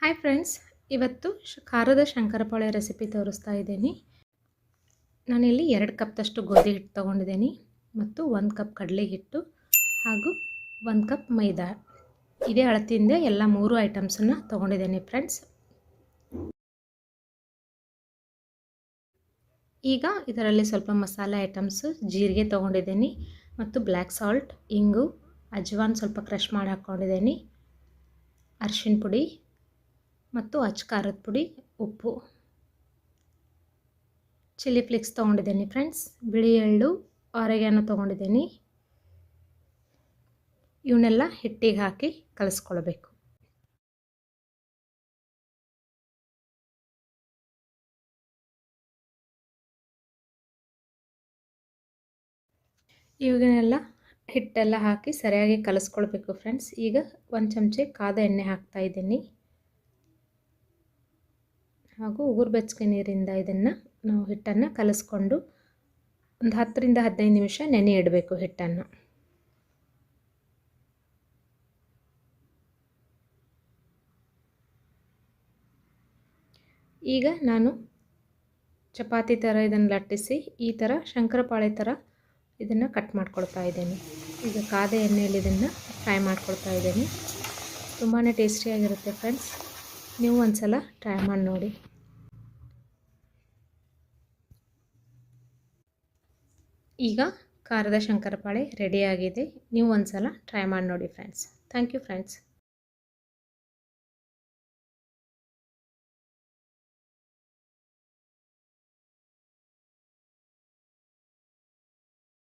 Hi friends, ಇವತ್ತು ಖಾರದ shankarpali recipe ತೋರಿಸ್ತಾ ಇದ್ದೀನಿ. ನಾನಿಲ್ಲಿ 2 ಕಪ್ದಷ್ಟು ಗೋಧಿ ಹಿಟ್ಟು ತೊಗೊಂಡಿದ್ದೀನಿ ಮತ್ತು 1 ಕಪ್ ಕಡಲೆ ಹಿಟ್ಟು ಹಾಗೂ 1 ಕಪ್ ಮೈದಾ. ಇದೇ ಅಳತೆಯಿಂದ ಎಲ್ಲ 3 ಐಟಮ್ಸನ್ನು ತೊಗೊಂಡಿದ್ದೀನಿ ಫ್ರೆಂಡ್ಸ್. ಈಗ ಇದರಲ್ಲಿ ಸ್ವಲ್ಪ ಮಸಾಲೆ ಐಟಮ್ಸು, ಜೀರಿಗೆ ತೊಗೊಂಡಿದ್ದೀನಿ ಮತ್ತು ಬ್ಲ್ಯಾಕ್ ಸಾಲ್ಟ್, ಇಂಗು, ಅಜ್ವಾನ್ ಸ್ವಲ್ಪ ಕ್ರಷ್ ಮಾಡಿ ಹಾಕ್ಕೊಂಡಿದ್ದೀನಿ, ಅರಿಶಿನ ಪುಡಿ ಮತ್ತು ಖಾರದ ಪುಡಿ, ಉಪ್ಪು, ಚಿಲ್ಲಿ ಫ್ಲೇಕ್ಸ್ ತೊಗೊಂಡಿದ್ದೀನಿ ಫ್ರೆಂಡ್ಸ್, ಬಿಳಿ ಎಳ್ಳು, ಆರೆಗಾನೋ ತೊಗೊಂಡಿದ್ದೀನಿ. ಇವನ್ನೆಲ್ಲ ಹಿಟ್ಟಿಗೆ ಹಾಕಿ ಕಲಿಸ್ಕೊಳ್ಬೇಕು. ಇವನ್ನೆಲ್ಲ ಹಿಟ್ಟೆಲ್ಲ ಹಾಕಿ ಸರಿಯಾಗಿ ಕಲಿಸ್ಕೊಳ್ಬೇಕು ಫ್ರೆಂಡ್ಸ್. ಈಗ 1 ಚಮಚೆ ಕಾದ ಎಣ್ಣೆ ಹಾಕ್ತಾ ಇದ್ದೀನಿ ಹಾಗೂ ಉಗುರು ಬೆಚ್ಚಗೆ ನೀರಿಂದ ಇದನ್ನು ನಾವು ಹಿಟ್ಟನ್ನು ಕಲಿಸ್ಕೊಂಡು ಒಂದು 10 ರಿಂದ 15 ನಿಮಿಷ ನೆನೆ ಇಡಬೇಕು ಹಿಟ್ಟನ್ನು. ಈಗ ನಾನು ಚಪಾತಿ ಥರ ಇದನ್ನು ಲಟ್ಟಿಸಿ ಈ ಥರ ಶಂಕರಪಾಳೆ ಥರ ಇದನ್ನು ಕಟ್ ಮಾಡ್ಕೊಳ್ತಾ ಇದ್ದೀನಿ. ಈಗ ಕಾದ ಎಣ್ಣೆಯಲ್ಲಿ ಇದನ್ನು ಫ್ರೈ ಮಾಡ್ಕೊಳ್ತಾ ಇದ್ದೀನಿ. ತುಂಬಾ ಟೇಸ್ಟಿಯಾಗಿರುತ್ತೆ ಫ್ರೆಂಡ್ಸ್, ನೀವು ಒಂದು ಸಲ ಟ್ರೈ ಮಾಡಿ ನೋಡಿ. ಈಗ ಖಾರದ ಶಂಕರಪಾಳೆ ರೆಡಿಯಾಗಿದೆ. ನೀವು ಒಂದು ಸಲ ಟ್ರೈ ಮಾಡಿ ನೋಡಿ ಫ್ರೆಂಡ್ಸ್. Thank you friends.